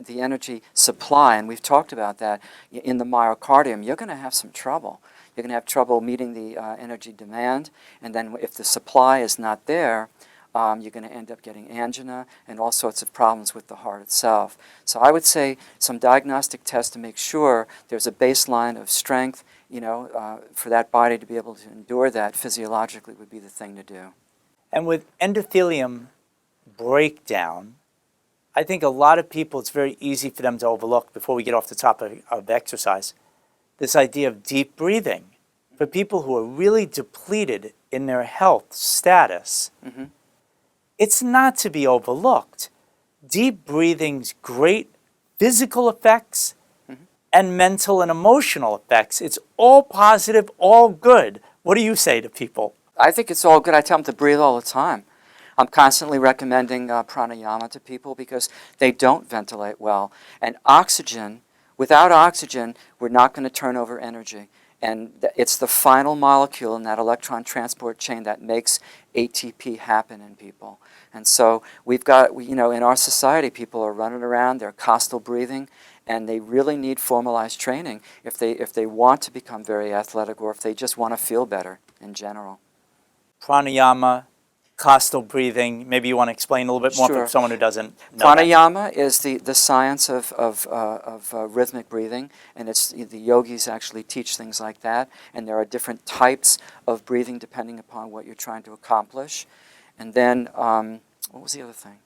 C: the energy supply, and we've talked about that in the myocardium, you're going to have some trouble. You're going to have trouble meeting the energy demand, and then if the supply is not there, you're going to end up getting angina and all sorts of problems with the heart itself. So I would say some diagnostic tests to make sure there's a baseline of strength, for that body to be able to endure that physiologically would be the thing to do.
A: And with endothelium breakdown, I think a lot of people, it's very easy for them to overlook before we get off the topic of exercise, this idea of deep breathing. For people who are really depleted in their health status, it's not to be overlooked. Deep breathing's great physical effects and mental and emotional effects. It's all positive, all good. What do you say to people?
C: I think it's all good. I tell them to breathe all the time. I'm constantly recommending pranayama to people because they don't ventilate well. And oxygen, without oxygen, we're not going to turn over energy. And it's the final molecule in that electron transport chain that makes ATP happen in people. And so we've got, in our society, people are running around, they're costal breathing, and they really need formalized training if they want to become very athletic or if they just want to feel better in general.
A: Pranayama, costal breathing, maybe you want to explain a little bit more for someone who doesn't know
C: Pranayama is the science of rhythmic breathing, and the yogis actually teach things like that, and there are different types of breathing depending upon what you're trying to accomplish. And then, what was the other thing?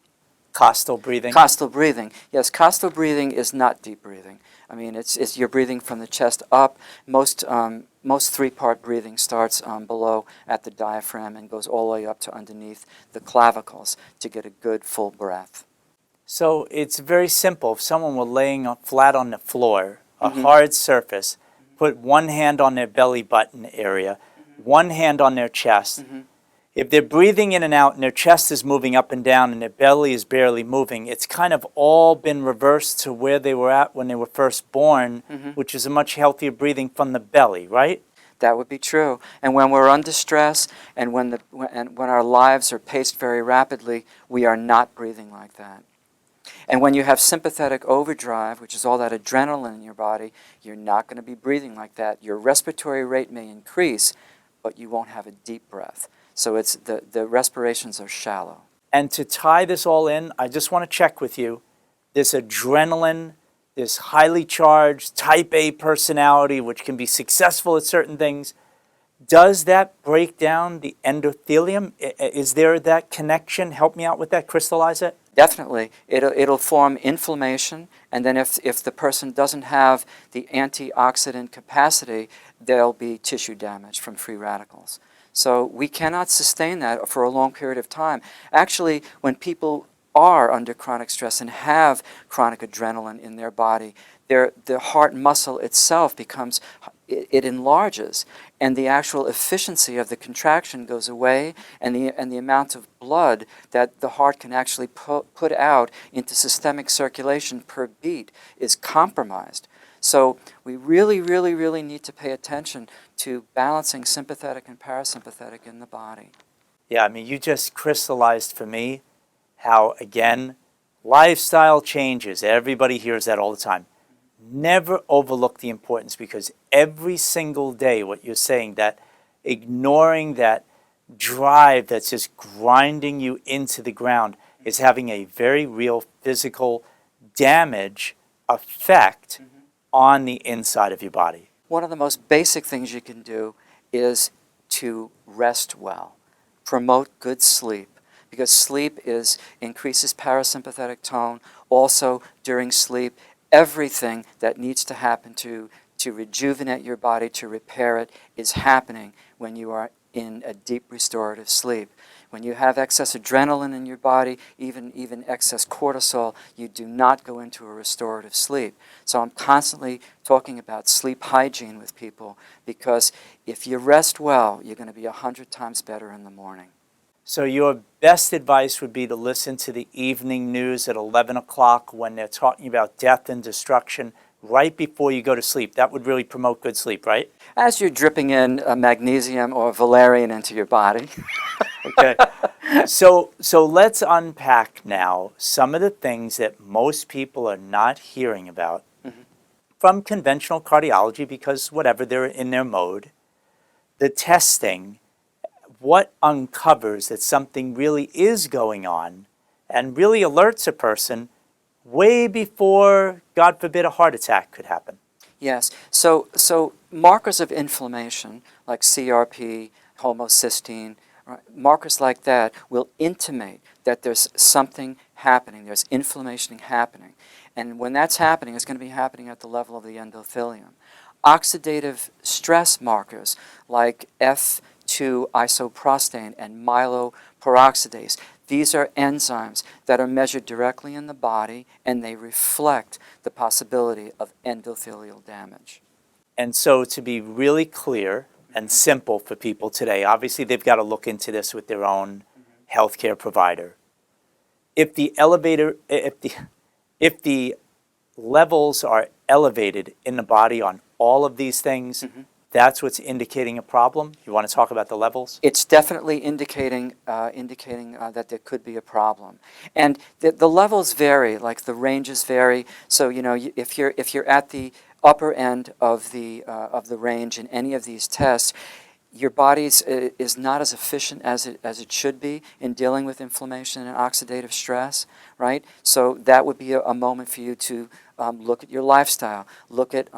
A: Costal breathing.
C: Costal breathing. Yes, costal breathing is not deep breathing. I mean, it's you're breathing from the chest up. Most three-part breathing starts below at the diaphragm and goes all the way up to underneath the clavicles to get a good full breath.
A: So it's very simple. If someone were laying flat on the floor, a
C: Mhm.
A: hard surface, put one hand on their belly button area, one hand on their chest.
C: Mhm.
A: If they're breathing in and out and their chest is moving up and down and their belly is barely moving, it's kind of all been reversed to where they were at when they were first born,
C: Mhm.
A: which is a much healthier breathing from the belly, right?
C: That would be true. And when we're under stress and when our lives are paced very rapidly, we are not breathing like that. And when you have sympathetic overdrive, which is all that adrenaline in your body, you're not going to be breathing like that. Your respiratory rate may increase, but you won't have a deep breath. So it's the respirations are shallow.
A: And to tie this all in, I just want to check with you. This adrenaline, this highly charged type A personality, which can be successful at certain things, does that break down the endothelium? Is there that connection? Help me out with that, crystallize it.
C: Definitely. It'll form inflammation, and then if the person doesn't have the antioxidant capacity, there'll be tissue damage from free radicals. So we cannot sustain that for a long period of time. Actually, when people are under chronic stress and have chronic adrenaline in their body, the heart muscle itself becomes, it enlarges, and the actual efficiency of the contraction goes away, and the amount of blood that the heart can actually put out into systemic circulation per beat is compromised. So we really, really, really need to pay attention to balancing sympathetic and parasympathetic in the body.
A: Yeah, I mean, you just crystallized for me how, again, lifestyle changes. Everybody hears that all the time. Never overlook the importance, because every single day, what you're saying, that ignoring that drive that's just grinding you into the ground is having a very real physical damage effect on the inside of your body.
C: One of the most basic things you can do is to rest well, promote good sleep, because sleep increases parasympathetic tone. Also, during sleep, everything that needs to happen to rejuvenate your body, to repair it, is happening when you are in a deep restorative sleep. When you have excess adrenaline in your body, even excess cortisol, you do not go into a restorative sleep. So I'm constantly talking about sleep hygiene with people, because if you rest well, you're going to be 100 times better in the morning.
A: So your best advice would be to listen to the evening news at 11 o'clock when they're talking about death and destruction right before you go to sleep. That would really promote good sleep, right?
C: As you're dripping in magnesium or valerian into your body.
A: Okay. So let's unpack now some of the things that most people are not hearing about from conventional cardiology, because whatever, they're in their mode. The testing, what uncovers that something really is going on and really alerts a person way before, God forbid, a heart attack could happen.
C: Yes. So markers of inflammation like CRP, homocysteine, right, markers like that will intimate that there's something happening, there's inflammation happening. And when that's happening, it's going to be happening at the level of the endothelium. Oxidative stress markers like F2 isoprostane and myeloperoxidase, these are enzymes that are measured directly in the body, and they reflect the possibility of endothelial damage.
A: And so, to be really clear and simple for people today, obviously they've got to look into this with their own healthcare provider. If the levels are elevated in the body on all of these things, that's what's indicating a problem. You want to talk about the levels?
C: It's definitely indicating that there could be a problem, and the levels vary. Like the ranges vary. So if you're at the upper end of the range in any of these tests, your body is not as efficient as it should be in dealing with inflammation and oxidative stress, right? So that would be a moment for you to look at your lifestyle, look at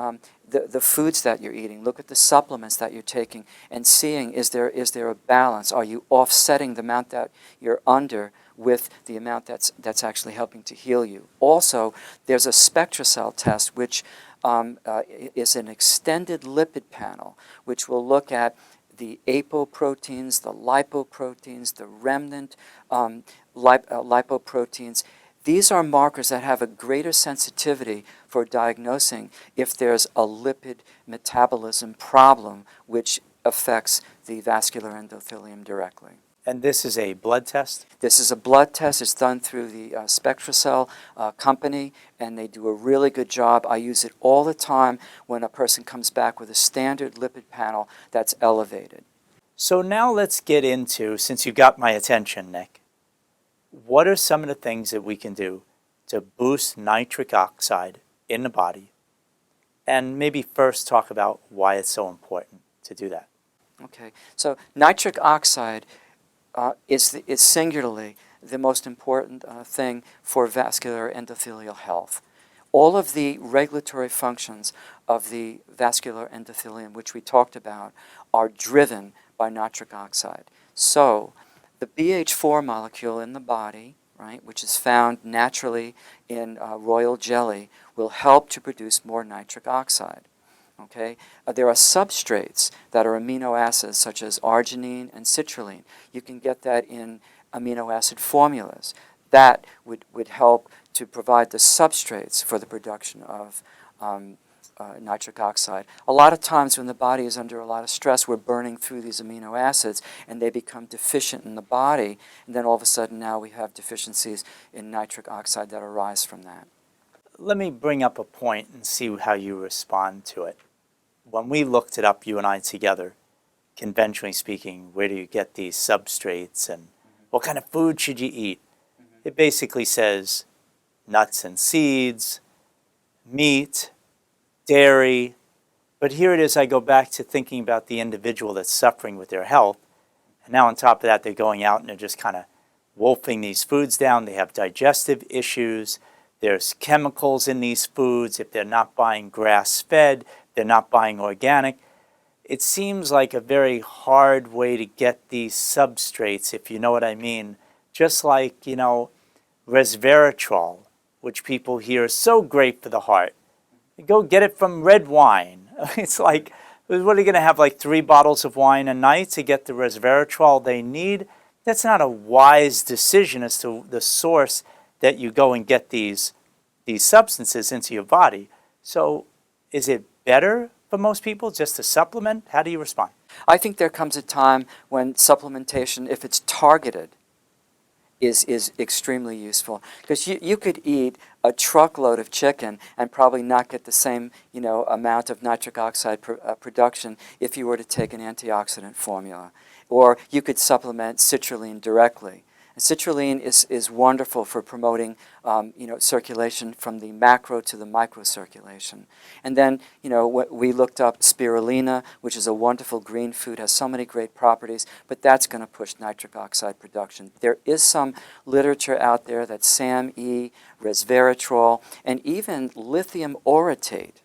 C: the foods that you're eating, look at the supplements that you're taking, and seeing is there a balance? Are you offsetting the amount that you're under with the amount that's actually helping to heal you? Also, there's a Spectracell test, which is an extended lipid panel, which will look at the apoproteins, the lipoproteins, the remnant lipoproteins. These are markers that have a greater sensitivity for diagnosing if there's a lipid metabolism problem which affects the vascular endothelium directly.
A: And this is a blood test?
C: This is a blood test. It's done through the Spectracell company, and they do a really good job. I use it all the time when a person comes back with a standard lipid panel that's elevated.
A: So now let's get into, since you got my attention, Nick, what are some of the things that we can do to boost nitric oxide in the body? And maybe first talk about why it's so important to do that.
C: Okay, so nitric oxide is singularly the most important thing for vascular endothelial health. All of the regulatory functions of the vascular endothelium, which we talked about, are driven by nitric oxide. So the BH4 molecule in the body, right, which is found naturally in royal jelly, will help to produce more nitric oxide. Okay? There are substrates that are amino acids such as arginine and citrulline. You can get that in amino acid formulas. That would help to provide the substrates for the production of nitric oxide. A lot of times when the body is under a lot of stress, we're burning through these amino acids and they become deficient in the body, and then all of a sudden now we have deficiencies in nitric oxide that arise from that.
A: Let me bring up a point and see how you respond to it. When we looked it up, you and I together, conventionally speaking, where do you get these substrates and what kind of food should you eat? It basically says nuts and seeds, meat, dairy. But here it is, I go back to thinking about the individual that's suffering with their health. And now on top of that, they're going out and they're just kind of wolfing these foods down. They have digestive issues. There's chemicals in these foods. If they're not buying grass-fed, they're not buying organic. It seems like a very hard way to get these substrates, if you know what I mean. Just like, resveratrol, which people hear is so great for the heart. You go get it from red wine. It's like, what are you going to have, like 3 bottles of wine a night to get the resveratrol they need? That's not a wise decision as to the source that you go and get these substances into your body. So is it better for most people just to supplement? How do you respond?
C: I think there comes a time when supplementation, if it's targeted, is extremely useful. Because you could eat a truckload of chicken and probably not get the same amount of nitric oxide production if you were to take an antioxidant formula. Or you could supplement citrulline directly. Citrulline is wonderful for promoting circulation from the macro to the microcirculation. And then we looked up spirulina, which is a wonderful green food, has so many great properties, but that's going to push nitric oxide production. There is some literature out there that SAM-E, resveratrol, and even lithium orotate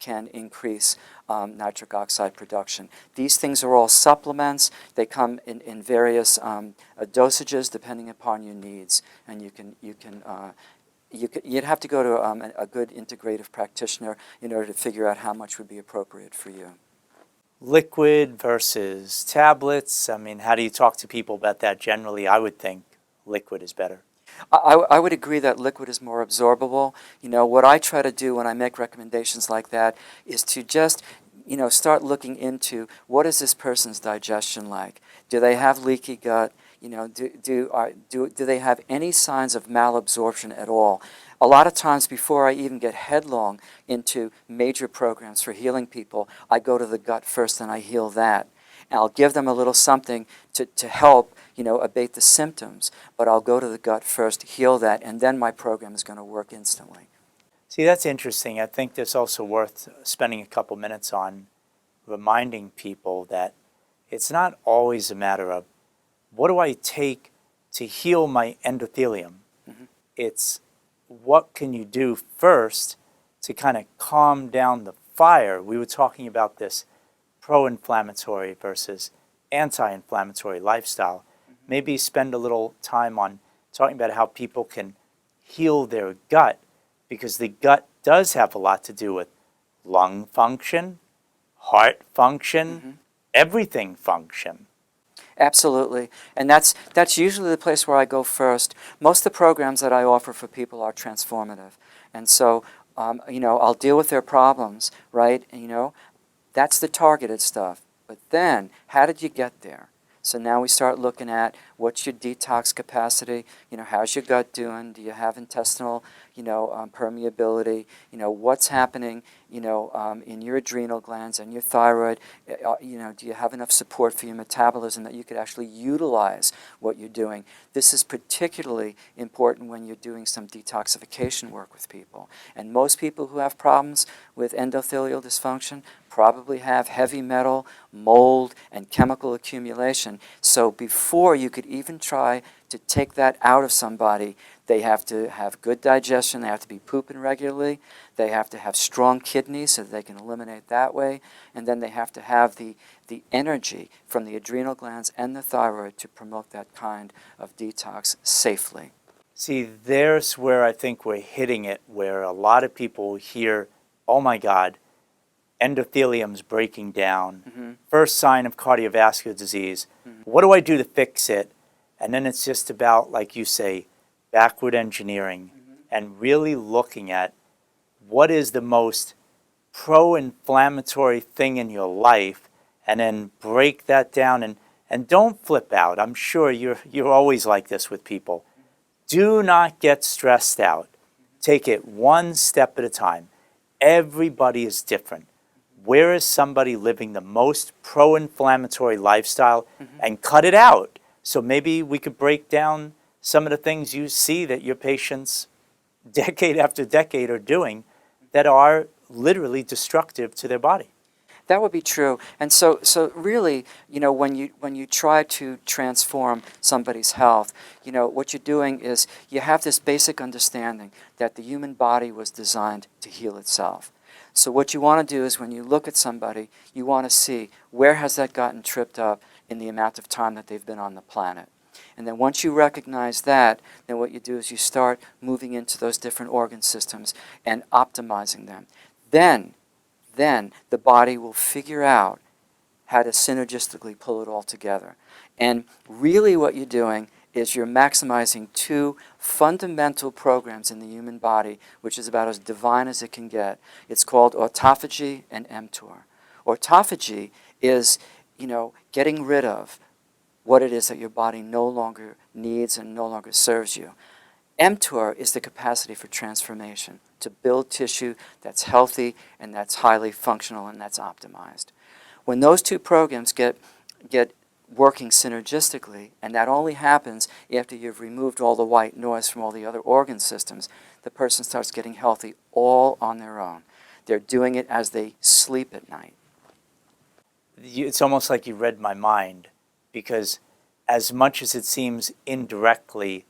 C: can increase nitric oxide production. These things are all supplements. They come in various dosages depending upon your needs, and you'd have to go to a good integrative practitioner in order to figure out how much would be appropriate for you.
A: Liquid versus tablets. I mean, how do you talk to people about that? Generally, I would think liquid is better.
C: I would agree that liquid is more absorbable. What I try to do when I make recommendations like that is to just, start looking into what is this person's digestion like? Do they have leaky gut? Do they have any signs of malabsorption at all? A lot of times before I even get headlong into major programs for healing people, I go to the gut first and I heal that. And I'll give them a little something to help abate the symptoms, but I'll go to the gut first, heal that, and then my program is going to work instantly.
A: See, that's interesting. I think it's also worth spending a couple minutes on reminding people that it's not always a matter of what do I take to heal my endothelium. Mm-hmm. It's what can you do first to kind of calm down the fire? We were talking about this pro-inflammatory versus anti-inflammatory lifestyle. Maybe spend a little time on talking about how people can heal their gut, because the gut does have a lot to do with lung function, heart function, everything function.
C: Absolutely. And that's usually the place where I go first. Most of the programs that I offer for people are transformative. And so, I'll deal with their problems, right? And, that's the targeted stuff. But then, how did you get there? So now we start looking at what's your detox capacity, how's your gut doing, do you have intestinal, permeability, what's happening, in your adrenal glands and your thyroid, do you have enough support for your metabolism that you could actually utilize what you're doing. This is particularly important when you're doing some detoxification work with people. And most people who have problems with endothelial dysfunction probably have heavy metal, mold, and chemical accumulation. So before you could even try to take that out of somebody, they have to have good digestion, they have to be pooping regularly, they have to have strong kidneys so that they can eliminate that way, and then they have to have the energy from the adrenal glands and the thyroid to promote that kind of detox safely.
A: See, there's where I think we're hitting it, where a lot of people hear, oh my God, endothelium's breaking down, first sign of cardiovascular disease. What do I do to fix it? And then it's just about, like you say, backward engineering and really looking at what is the most pro-inflammatory thing in your life, and then break that down and don't flip out. I'm sure you're always like this with people. Do not get stressed out. Take it one step at a time. Everybody is different. Where is somebody living the most pro-inflammatory lifestyle, and cut it out? So maybe we could break down some of the things you see that your patients decade after decade are doing that are literally destructive to their body.
C: That would be true. And so really, when you try to transform somebody's health, what you're doing is you have this basic understanding that the human body was designed to heal itself. So what you want to do is when you look at somebody, you want to see where has that gotten tripped up in the amount of time that they've been on the planet. And then once you recognize that, then what you do is you start moving into those different organ systems and optimizing them. Then the body will figure out how to synergistically pull it all together. And really what you're doing is you're maximizing two fundamental programs in the human body, which is about as divine as it can get. It's called Autophagy and Mtor. Autophagy is, getting rid of what it is that your body no longer needs and no longer serves you. Mtor is the capacity for transformation, to build tissue that's healthy and that's highly functional and that's optimized. When those two programs get working synergistically, and that only happens after you've removed all the white noise from all the other organ systems, the person starts getting healthy all on their own. They're doing it as they sleep at night.
A: It's almost like you read my mind, because as much as it seems indirectly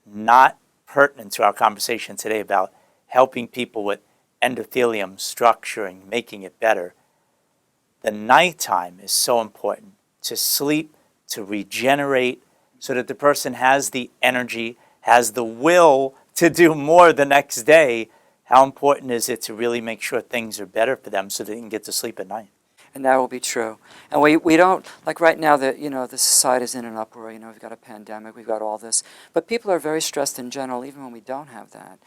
A: not pertinent to our conversation today about helping people with endothelium structuring, making it better, the nighttime is so important. To sleep, to regenerate, so that the person has the energy, has the will to do more the next day. How important is it to really make sure things are better for them so they can get to sleep at night?
C: And that will be true. And we don't, like right now, the society is in an uproar. We've got a pandemic, we've got all this. But people are very stressed in general, even when we don't have that.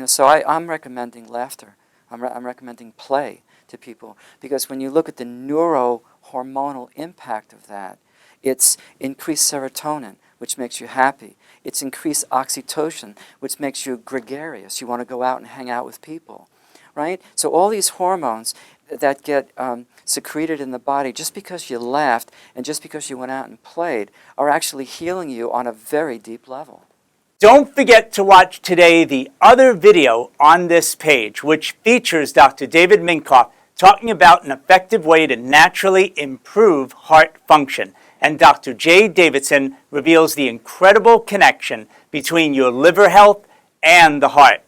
C: So I'm recommending laughter. I'm recommending play to people. Because when you look at the neurohormonal impact of that, it's increased serotonin, which makes you happy. It's increased oxytocin, which makes you gregarious. You want to go out and hang out with people, right? So all these hormones that get secreted in the body just because you laughed and just because you went out and played are actually healing you on a very deep level.
A: Don't forget to watch today the other video on this page, which features Dr. David Minkoff talking about an effective way to naturally improve heart function. And Dr. Jay Davidson reveals the incredible connection between your liver health and the heart.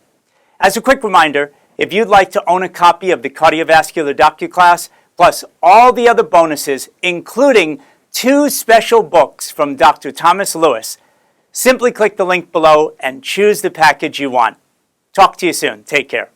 A: As a quick reminder, if you'd like to own a copy of the Cardiovascular DocuClass, plus all the other bonuses, including 2 special books from Dr. Thomas Lewis, simply click the link below and choose the package you want. Talk to you soon. Take care.